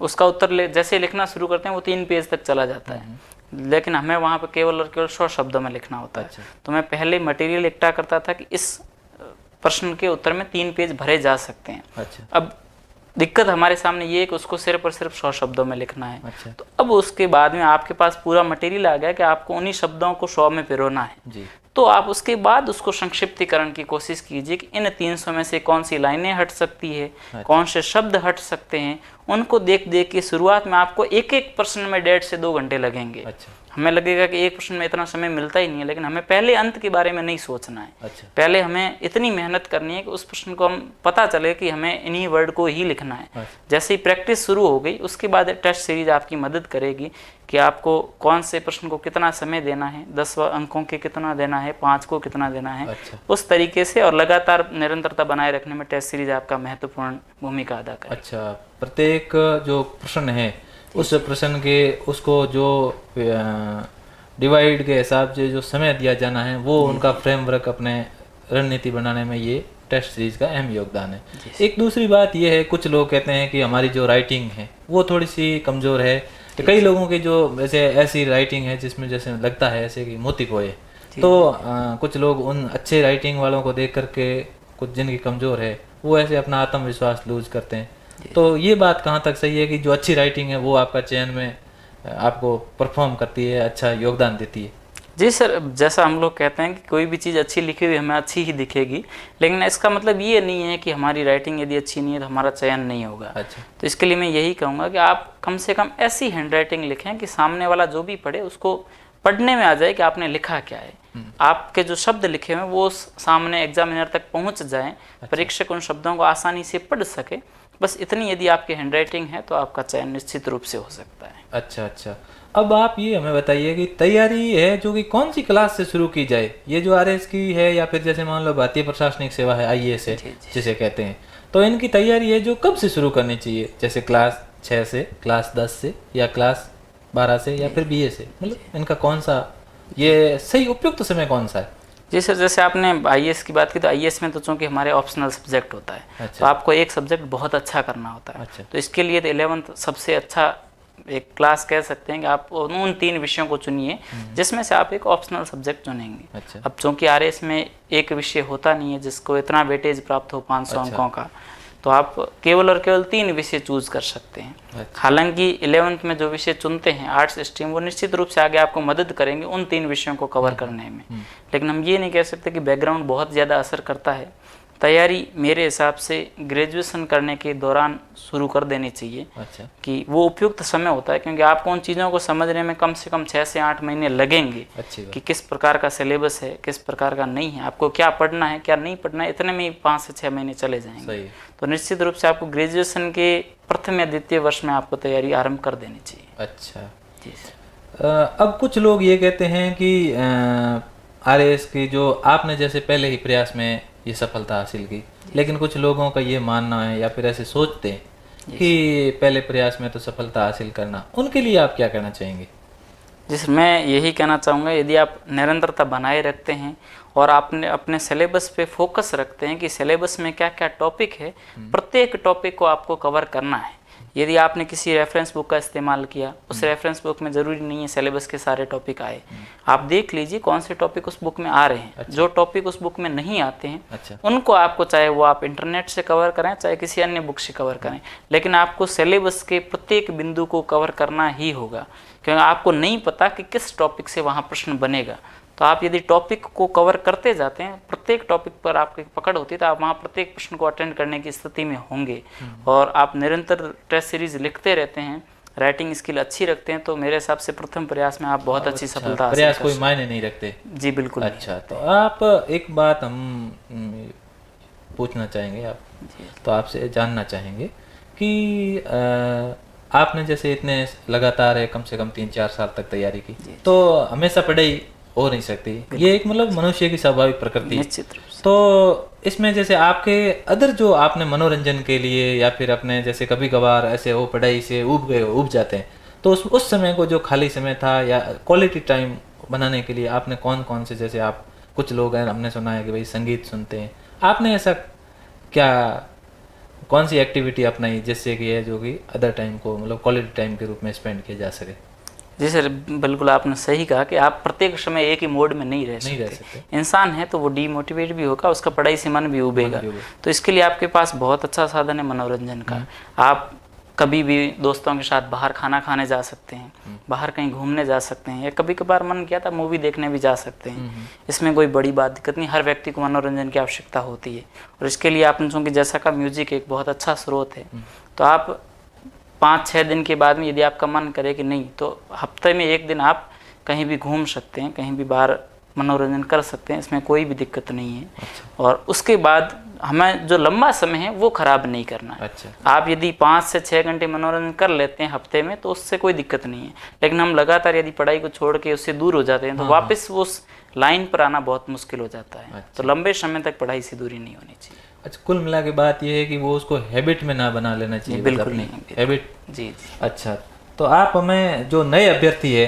उसका उत्तर जैसे लिखना शुरू करते हैं वो 3 पेज तक चला जाता है, लेकिन हमें वहाँ पे केवल और केवल 100 शब्दों में लिखना होता है। तो मैं पहले मटेरियल इकट्ठा करता था कि इस प्रश्न के उत्तर में 3 पेज भरे जा सकते हैं। अच्छा। अब दिक्कत हमारे सामने ये है कि उसको सिर्फ और सिर्फ 100 शब्दों में लिखना है। अच्छा। तो अब उसके बाद में आपके पास पूरा मटेरियल आ गया कि आपको उन्हीं शब्दों को 100 में पिरोना है जी। तो आप उसके बाद उसको संक्षिप्तीकरण की कोशिश कीजिए कि इन 300 में से कौन सी लाइनें हट सकती है। अच्छा। कौन से शब्द हट सकते हैं, उनको देख देख के शुरुआत में आपको एक एक प्रश्न में 1.5 से 2 घंटे लगेंगे। अच्छा। हमें लगेगा कि एक प्रश्न में इतना समय मिलता ही नहीं है, लेकिन हमें पहले अंत के बारे में नहीं सोचना है। अच्छा। पहले हमें इतनी मेहनत करनी है कि उस प्रश्न को हम पता चले कि हमें इन्हीं वर्ड को ही लिखना है। अच्छा। जैसे ही प्रैक्टिस शुरू हो गई उसके बाद टेस्ट सीरीज आपकी मदद करेगी कि आपको कौन से प्रश्न को कितना समय देना है, 10 अंकों के कितना देना है, 5 को कितना देना है। अच्छा। उस तरीके से और लगातार निरंतरता बनाए रखने में टेस्ट सीरीज आपका महत्वपूर्ण भूमिका अदा करेगी। अच्छा, प्रत्येक जो प्रश्न है उस प्रश्न के उसको जो डिवाइड के हिसाब से जो समय दिया जाना है वो उनका फ्रेमवर्क अपने रणनीति बनाने में ये टेस्ट सीरीज का अहम योगदान है। एक दूसरी बात ये है, कुछ लोग कहते हैं कि हमारी जो राइटिंग है वो थोड़ी सी कमज़ोर है। तो कई लोगों की जो वैसे ऐसी राइटिंग है जिसमें जैसे लगता है ऐसे कि मोती कोए, तो कुछ लोग उन अच्छे राइटिंग वालों को देख करके कुछ जिनकी कमज़ोर है वो ऐसे अपना आत्मविश्वास लूज करते हैं। तो ये बात कहाँ तक सही है कि जो अच्छी राइटिंग है वो आपका चयन में आपको परफॉर्म करती है, अच्छा योगदान देती है? जी सर, जैसा हम लोग कहते हैं कि कोई भी चीज़ अच्छी लिखी हुई हमें अच्छी ही दिखेगी, लेकिन इसका मतलब ये नहीं है कि हमारी राइटिंग यदि अच्छी नहीं है तो हमारा चयन नहीं होगा। अच्छा। तो इसके लिए मैं यही कहूँगा कि आप कम से कम ऐसी हैंड राइटिंग लिखें कि सामने वाला जो भी पढ़े उसको पढ़ने में आ जाए कि आपने लिखा क्या है। आपके जो शब्द लिखे हुए वो सामने एग्जामिनर तक पहुँच जाएँ, परीक्षक उन शब्दों को आसानी से पढ़ सके। बस इतनी यदि आपकी हैंड राइटिंग है तो आपका चयन निश्चित रूप से हो सकता है। अच्छा अच्छा, अब आप ये हमें बताइए कि तैयारी है जो कि कौन सी क्लास से शुरू की जाए, ये जो आरएस की है या फिर जैसे मान लो भारतीय प्रशासनिक सेवा है, आईएएस है जिसे कहते हैं, तो इनकी तैयारी है जो कब से शुरू करनी चाहिए? जैसे क्लास 6 से, क्लास 10 से, या क्लास 12 से, या फिर बीए से? मतलब इनका कौन सा ये सही उपयुक्त समय कौन सा है? जी सर, जैसे आपने आईएएस की बात की तो आईएएस में तो चूंकि हमारे ऑप्शनल सब्जेक्ट होता है। अच्छा। तो आपको एक सब्जेक्ट बहुत अच्छा करना होता है। अच्छा। तो इसके लिए तो 11th सबसे अच्छा एक क्लास कह सकते हैं कि आप उन 3 विषयों को चुनिए जिसमें से आप एक ऑप्शनल सब्जेक्ट चुनेंगे। अच्छा। अब चूंकि आरएस में एक विषय होता नहीं है जिसको इतना वेटेज प्राप्त हो 500 अंकों का, तो आप केवल और केवल 3 विषय चूज कर सकते हैं। अच्छा। हालांकि 11th में जो विषय चुनते हैं आर्ट्स स्ट्रीम, वो निश्चित रूप से आगे आपको मदद करेंगे उन 3 विषयों को कवर करने में। लेकिन हम ये नहीं कह सकते कि बैकग्राउंड बहुत ज़्यादा असर करता है। तैयारी मेरे हिसाब से ग्रेजुएशन करने के दौरान शुरू कर देनी चाहिए। अच्छा। कि वो उपयुक्त समय होता है, क्योंकि आपको उन चीज़ों को समझने में कम से कम 6 से 8 महीने लगेंगे कि किस प्रकार का सिलेबस है, किस प्रकार का नहीं है, आपको क्या पढ़ना है क्या नहीं पढ़ना है, इतने में ही 5 से 6 महीने चले जाएंगे। तो निश्चित रूप से आपको ग्रेजुएशन के प्रथम या द्वितीय वर्ष में आपको तैयारी आरंभ कर देनी चाहिए। अच्छा जी। अब कुछ लोग ये कहते हैं कि आरएएस की जो आपने जैसे पहले ही प्रयास में ये सफलता हासिल की, लेकिन कुछ लोगों का ये मानना है या फिर ऐसे सोचते हैं कि पहले प्रयास में तो सफलता हासिल करना, उनके लिए आप क्या कहना चाहेंगे? जी सर, मैं यही कहना चाहूँगा, यदि आप निरंतरता बनाए रखते हैं और आपने अपने सिलेबस पे फोकस रखते हैं कि सिलेबस में क्या क्या टॉपिक है, प्रत्येक टॉपिक को आपको कवर करना है। यदि आपने किसी रेफरेंस बुक का इस्तेमाल किया, उस रेफरेंस बुक में ज़रूरी नहीं है सिलेबस के सारे टॉपिक आए। आप देख लीजिए कौन से टॉपिक उस बुक में आ रहे हैं। जो टॉपिक उस बुक में नहीं आते हैं उनको आपको, चाहे वो आप इंटरनेट से कवर करें चाहे किसी अन्य बुक से कवर करें, लेकिन आपको सिलेबस के प्रत्येक बिंदु को कवर करना ही होगा, क्योंकि आपको नहीं पता कि किस टॉपिक से वहाँ प्रश्न बनेगा। तो आप यदि टॉपिक को कवर करते जाते हैं, प्रत्येक टॉपिक पर आपकी पकड़ होती है, तो आप वहाँ प्रत्येक प्रश्न को अटेंड करने की स्थिति में होंगे। और आप निरंतर टेस्ट सीरीज लिखते रहते हैं, राइटिंग स्किल अच्छी रखते हैं, तो मेरे हिसाब से प्रथम प्रयास में आप बहुत अच्छी सफलता हासिल प्रयास कोई मायने नहीं रखते? जी बिल्कुल। अच्छा, तो आप एक बात हम पूछना चाहेंगे, आप तो आपसे जानना चाहेंगे कि आपने जैसे इतने लगातार है कम से कम 3-4 साल तक तैयारी की, तो हमेशा पढ़ाई हो नहीं सकती, ये एक मतलब मनुष्य की स्वाभाविक प्रकृति है। तो इसमें जैसे आपके अदर जो आपने मनोरंजन के लिए या फिर अपने जैसे कभी कभार ऐसे हो पढ़ाई से उब जाते हैं, तो उस समय को जो खाली समय था या क्वालिटी टाइम बनाने के लिए आपने कौन कौन से, जैसे आप कुछ लोग हैं हमने सुना है कि भाई संगीत सुनते हैं, आपने ऐसा क्या कौन सी एक्टिविटी अपनाई जिससे कि है जो कि अदर टाइम को मतलब क्वालिटी टाइम के रूप में स्पेंड किया जा सके? जी सर, बिल्कुल आपने सही कहा कि आप प्रत्येक समय एक ही मोड में नहीं रह सकते। इंसान है तो वो डीमोटिवेट भी होगा, उसका पढ़ाई से मन भी उबेगा। तो इसके लिए आपके पास बहुत अच्छा साधन है मनोरंजन का। आप कभी भी दोस्तों के साथ बाहर खाना खाने जा सकते हैं, बाहर कहीं घूमने जा सकते हैं, या कभी कभार मन किया था मूवी देखने भी जा सकते हैं। इसमें कोई बड़ी बात दिक्कत नहीं, हर व्यक्ति को मनोरंजन की आवश्यकता होती है। और इसके लिए आपने चूँकि जैसा का म्यूजिक एक बहुत अच्छा स्रोत है, तो आप 5-6 दिन के बाद में यदि आपका मन करे कि नहीं, तो हफ्ते में 1 दिन आप कहीं भी घूम सकते हैं, कहीं भी बाहर मनोरंजन कर सकते हैं, इसमें कोई भी दिक्कत नहीं है। अच्छा। और उसके बाद हमें जो लंबा समय है वो खराब नहीं करना है। अच्छा। आप यदि 5 से 6 घंटे मनोरंजन कर लेते हैं हफ्ते में तो उससे कोई दिक्कत नहीं है, लेकिन हम लगातार यदि पढ़ाई को छोड़ के उससे दूर हो जाते हैं तो वापस वो उस लाइन पर आना बहुत मुश्किल हो जाता है। अच्छा। तो लंबे समय तक पढ़ाई से दूरी नहीं होनी चाहिए। अच्छा, कुल मिला के बात ये है कि वो उसको हैबिट में ना बना लेना चाहिए, बिल्कुल अपनी नहीं, हैबिट। जी जी। अच्छा, तो आप हमें जो नए अभ्यर्थी है,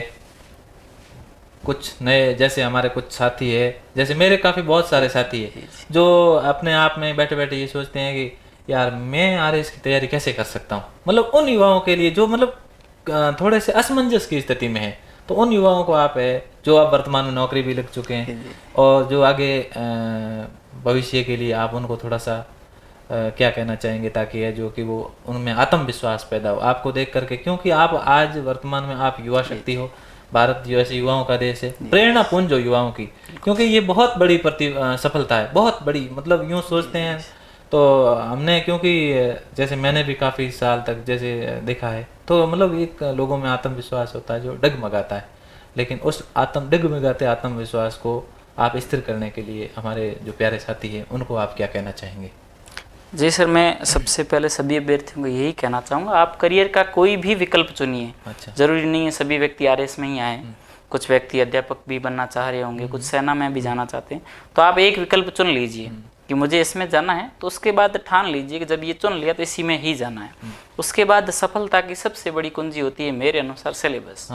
कुछ नए जैसे हमारे कुछ साथी है, जैसे मेरे काफ़ी बहुत सारे साथी है जो अपने आप में बैठे बैठे ये सोचते हैं कि यार मैं आरएस की तैयारी कैसे कर सकता हूँ, मतलब उन युवाओं के लिए जो मतलब थोड़े से असमंजस की स्थिति में है, तो उन युवाओं को आप है जो आप वर्तमान में नौकरी भी लग चुके हैं और जो आगे भविष्य के लिए आप उनको थोड़ा सा क्या कहना चाहेंगे ताकि है जो कि वो उनमें आत्मविश्वास पैदा हो आपको देख करके, क्योंकि आप आज वर्तमान में आप युवा शक्ति हो, भारत जैसे युवाओं का देश है, प्रेरणा पुंज हो युवाओं की, क्योंकि ये बहुत बड़ी सफलता है, बहुत बड़ी, मतलब यूँ सोचते हैं तो हमने, क्योंकि जैसे मैंने भी काफ़ी साल तक जैसे देखा है, तो मतलब एक लोगों में आत्मविश्वास होता है जो डगमगाता है, लेकिन उस डगमगाते आत्मविश्वास को आप स्थिर करने के लिए हमारे जो प्यारे साथी हैं उनको आप क्या कहना चाहेंगे? जी सर, मैं सबसे पहले सभी अभ्यर्थियों को यही कहना चाहूँगा, आप करियर का कोई भी विकल्प चुनिए। अच्छा। जरूरी नहीं है सभी व्यक्ति आरएस में ही आए, कुछ व्यक्ति अध्यापक भी बनना चाह रहे होंगे, कुछ सेना में भी जाना चाहते हैं, तो आप एक विकल्प चुन लीजिए कि मुझे इसमें जाना है, तो उसके बाद ठान लीजिए कि जब ये चुन लिया तो इसी में ही जाना है। उसके बाद सफलता की सबसे बड़ी कुंजी होती है मेरे अनुसार सिलेबस।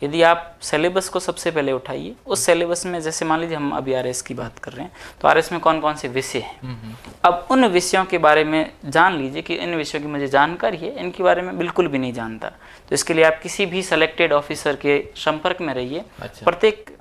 यदि आप सिलेबस को सबसे पहले उठाइए, उस सिलेबस में जैसे मान लीजिए हम अभी आरएस की बात कर रहे हैं, तो आरएस में कौन कौन से विषय हैं, अब उन विषयों के बारे में जान लीजिए कि इन विषयों की मुझे जानकारी है, इनके बारे में बिल्कुल भी नहीं जानता, तो इसके लिए आप किसी भी सेलेक्टेड ऑफिसर के संपर्क में रहिए। अच्छा। प्रत्येक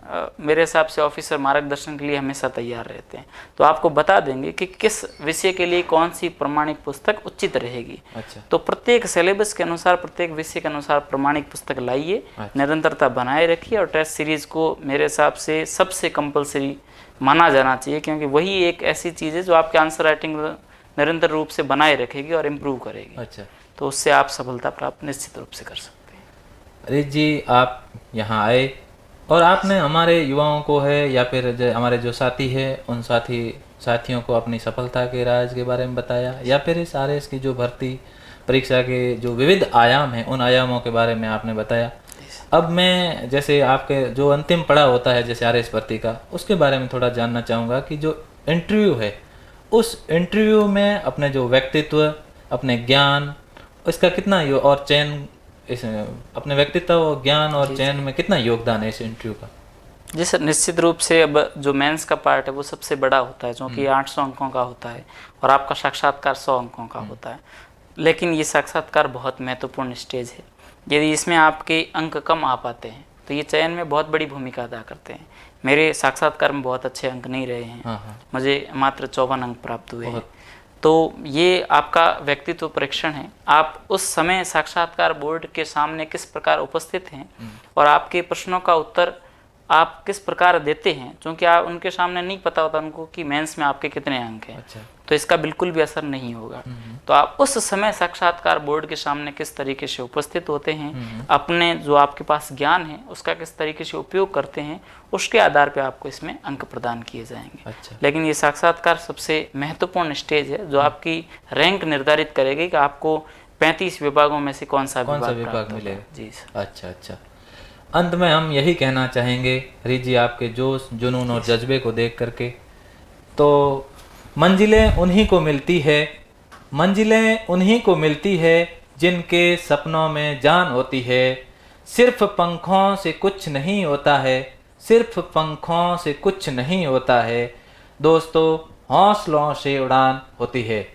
मेरे हिसाब से ऑफिसर मार्गदर्शन के लिए हमेशा तैयार रहते हैं, तो आपको बता देंगे कि किस विषय के लिए कौन सी प्रमाणिक पुस्तक उचित रहेगी। अच्छा। तो प्रत्येक सिलेबस के अनुसार, प्रत्येक विषय के अनुसार प्रमाणिक पुस्तक लाइए। अच्छा। निरंतरता बनाए रखिए और टेस्ट सीरीज को मेरे हिसाब से सबसे कंपलसरी माना जाना चाहिए, क्योंकि वही एक ऐसी चीज़ है जो आपके आंसर राइटिंग निरंतर रूप से बनाए रखेगी और इम्प्रूव करेगी। अच्छा। तो उससे आप सफलता प्राप्त निश्चित रूप से कर सकते हैं। अरे जी, आप यहाँ आए और आपने हमारे युवाओं को है या फिर हमारे जो साथी है उन साथियों को अपनी सफलता के राज के बारे में बताया, या फिर इस आरएस की जो भर्ती परीक्षा के जो विविध आयाम हैं उन आयामों के बारे में आपने बताया। अब मैं जैसे आपके जो अंतिम पड़ाव होता है जैसे आरएस भर्ती का, उसके बारे में थोड़ा जानना चाहूँगा कि जो इंटरव्यू है, उस इंटरव्यू में अपने जो व्यक्तित्व, अपने ज्ञान, इसका कितना और चयन, इस अपने व्यक्तित्व, ज्ञान और चयन में कितना योगदान है इस इंटरव्यू का? जी सर, निश्चित रूप से अब जो मेंस का पार्ट है वो सबसे बड़ा होता है, जो कि 800 अंकों का होता है, और आपका साक्षात्कार 100 अंकों का होता है। लेकिन ये साक्षात्कार बहुत महत्वपूर्ण स्टेज है। यदि इसमें आपके अंक कम आ पाते हैं तो ये चयन में बहुत बड़ी भूमिका अदा करते हैं। मेरे साक्षात्कार में बहुत अच्छे अंक नहीं रहे हैं, मुझे मात्र 54 अंक प्राप्त हुए हैं। तो ये आपका व्यक्तित्व परीक्षण है। आप उस समय साक्षात्कार बोर्ड के सामने किस प्रकार उपस्थित हैं और आपके प्रश्नों का उत्तर आप किस प्रकार देते हैं, क्योंकि आप उनके सामने नहीं पता होता उनको कि मेंस में आपके कितने अंक हैं। अच्छा। तो इसका बिल्कुल भी असर नहीं होगा। तो आप उस समय साक्षात्कार बोर्ड के सामने किस तरीके से उपस्थित होते हैं, अपने जो आपके पास ज्ञान है उसका किस तरीके से उपयोग करते हैं, उसके आधार पे आपको इसमें अंक प्रदान किए जाएंगे। अच्छा। लेकिन ये साक्षात्कार सबसे महत्वपूर्ण स्टेज है जो आपकी रैंक निर्धारित करेगी कि आपको 35 विभागों में से कौन सा विभाग मिलेगा। जी सर। अच्छा अच्छा। अंत में हम यही कहना चाहेंगे हरीश जी, आपके जोश, जुनून और जज्बे को देख करके, तो मंजिलें उन्हीं को मिलती है, मंजिलें उन्हीं को मिलती है जिनके सपनों में जान होती है। सिर्फ पंखों से कुछ नहीं होता है, सिर्फ पंखों से कुछ नहीं होता है दोस्तों, हौसलों से उड़ान होती है।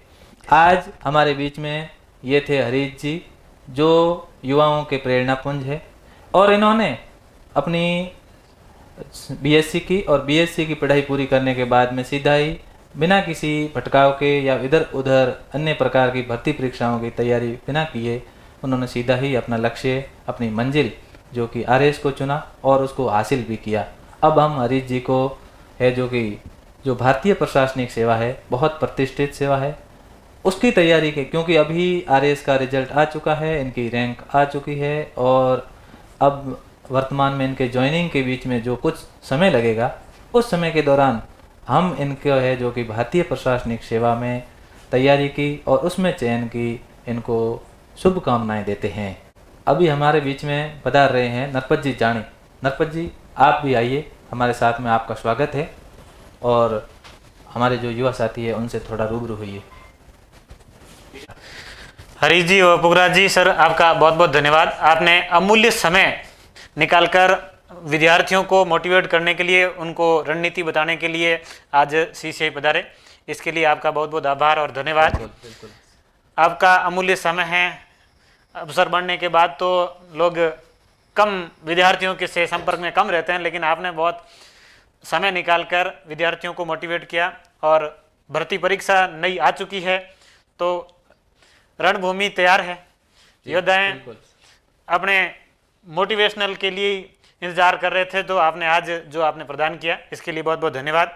आज हमारे बीच में ये थे हरीश जी, जो युवाओं के प्रेरणा पुंज है, और इन्होंने अपनी बीएससी की और बीएससी की पढ़ाई पूरी करने के बाद में सीधा ही बिना किसी भटकाव के या इधर उधर अन्य प्रकार की भर्ती परीक्षाओं की तैयारी बिना किए उन्होंने सीधा ही अपना लक्ष्य, अपनी मंजिल जो कि आरएस को चुना और उसको हासिल भी किया। अब हम हरीश जी को है जो भारतीय प्रशासनिक सेवा है, बहुत प्रतिष्ठित सेवा है, उसकी तैयारी के, क्योंकि अभी आरएस का रिजल्ट आ चुका है, इनकी रैंक आ चुकी है और अब वर्तमान में इनके ज्वाइनिंग के बीच में जो कुछ समय लगेगा, उस समय के दौरान हम इनको है जो कि भारतीय प्रशासनिक सेवा में तैयारी की और उसमें चयन की, इनको शुभकामनाएं देते हैं। अभी हमारे बीच में पधार रहे हैं नरपत जी जानी। नरपत जी, आप भी आइए, हमारे साथ में आपका स्वागत है और हमारे जो युवा साथी है उनसे थोड़ा रूबरू हुइए। हरीश जी और पुखराज जी, सर आपका बहुत बहुत धन्यवाद। आपने अमूल्य समय निकालकर विद्यार्थियों को मोटिवेट करने के लिए, उनको रणनीति बताने के लिए आज CCI पधारे, इसके लिए आपका बहुत बहुत आभार और धन्यवाद। बिल्कुल। आपका अमूल्य समय है। अवसर बढ़ने के बाद तो लोग कम विद्यार्थियों के से संपर्क में कम रहते हैं, लेकिन आपने बहुत समय निकालकर विद्यार्थियों को मोटिवेट किया और भर्ती परीक्षा नई आ चुकी है तो रणभूमि तैयार है। योद्धाएं अपने मोटिवेशनल के लिए इंतजार कर रहे थे, तो आपने आज जो आपने प्रदान किया इसके लिए बहुत बहुत धन्यवाद।